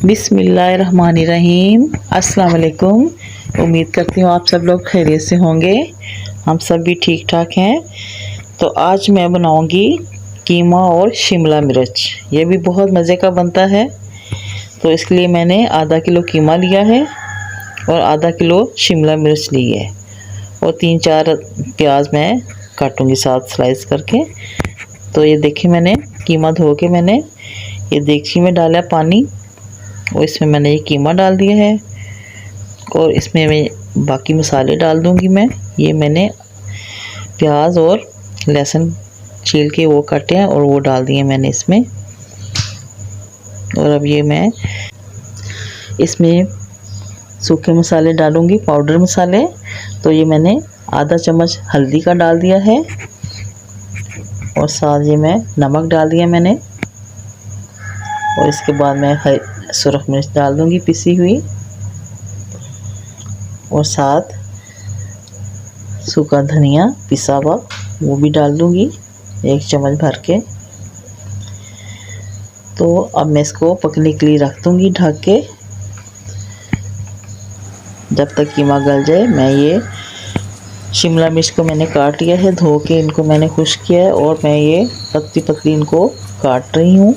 बिस्मिल्लाहिर्रहमानिर्रहीम। अस्सलाम वालेकुम। उम्मीद करती हूँ आप सब लोग खैरियत से होंगे। हम सब भी ठीक ठाक हैं। तो आज मैं बनाऊंगी कीमा और शिमला मिर्च। ये भी बहुत मज़े का बनता है। तो इसके लिए मैंने आधा किलो कीमा लिया है और आधा किलो शिमला मिर्च ली है और 3-4 प्याज मैं काटूंगी साथ स्लाइस करके। तो ये देखिए, मैंने कीमा धो के मैंने ये देगची में डाला पानी और इसमें मैंने ये कीमा डाल दिया है और इसमें मैं बाकी मसाले डाल दूंगी। ये मैंने प्याज और लहसुन छील के वो काटे हैं और वो डाल दिए मैंने इसमें। और अब ये मैं इसमें सूखे मसाले डालूंगी, पाउडर मसाले। तो ये मैंने आधा चम्मच हल्दी का डाल दिया है और साथ ये मैं नमक डाल दिया मैंने। और इसके बाद मैं सुरख मिर्च डाल दूंगी पिसी हुई और साथ सूखा धनिया पिसा हुआ वो भी डाल दूंगी 1 चम्मच भर के। तो अब मैं इसको पकने के लिए रख दूंगी ढक के जब तक कीमा गल जाए। मैं ये शिमला मिर्च को मैंने काट लिया है, धो के इनको मैंने खुश्क किया है और मैं ये पतली पतली इनको काट रही हूँ।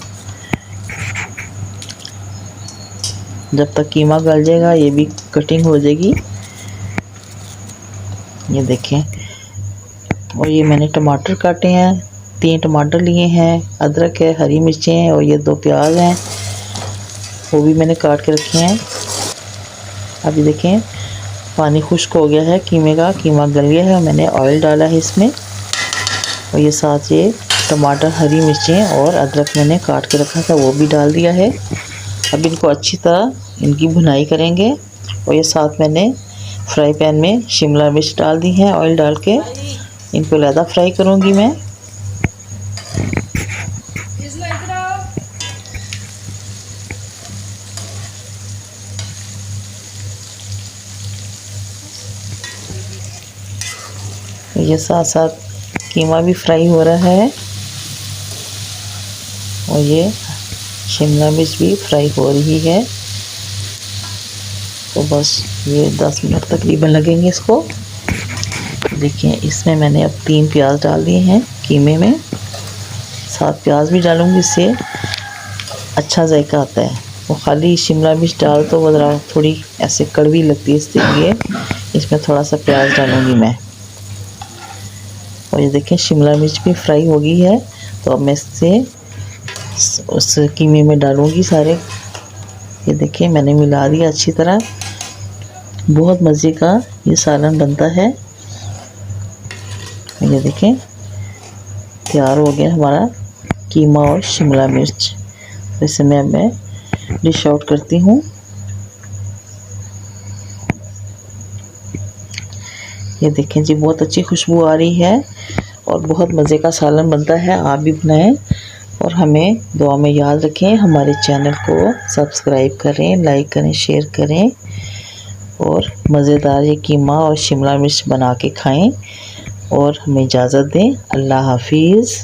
जब तक कीमा गल जाएगा ये भी कटिंग हो जाएगी। ये देखें। और ये मैंने टमाटर काटे हैं, 3 टमाटर लिए हैं, अदरक है, हरी मिर्चें हैं और ये 2 प्याज हैं, वो भी मैंने काट के रखे हैं। अभी देखें पानी खुश्क हो गया है कीमे का, कीमा गल गया है। मैंने ऑयल डाला है इसमें और ये साथ ये टमाटर, हरी मिर्चें और अदरक मैंने काट के रखा था वो भी डाल दिया है। अब इनको अच्छी तरह इनकी भुनाई करेंगे। और ये साथ मैंने फ्राई पैन में शिमला मिर्च डाल दी है, ऑयल डाल के इनको ज़्यादा फ्राई करूँगी मैं। ये साथ साथ कीमा भी फ्राई हो रहा है और ये शिमला मिर्च भी फ्राई हो रही है। तो बस ये 10 मिनट तकरीबन लगेंगे इसको। देखिए इसमें मैंने अब 3 प्याज डाल दिए हैं कीमे में, 7 प्याज भी डालूंगी, इससे अच्छा जायका आता है। वो खाली शिमला मिर्च डाल तो वो थोड़ी ऐसे कड़वी लगती है, इसलिए इसमें थोड़ा सा प्याज डालूंगी मैं। और ये देखें शिमला मिर्च भी फ्राई हो गई है। तो अब मैं इससे उस कीमे में डालूंगी सारे। ये देखिए मैंने मिला दिया अच्छी तरह। बहुत मज़े का ये सालन बनता है। ये देखें तैयार हो गया हमारा कीमा और शिमला मिर्च। तो इसे मैं डिश आउट करती हूँ। ये देखें जी बहुत अच्छी खुशबू आ रही है और बहुत मज़े का सालन बनता है। आप भी बनाएं और हमें दुआ में याद रखें। हमारे चैनल को सब्सक्राइब करें, लाइक करें, शेयर करें और मज़ेदार ये कीमा और शिमला मिर्च बना के खाएं। और हमें इजाज़त दें। अल्लाह हाफिज़।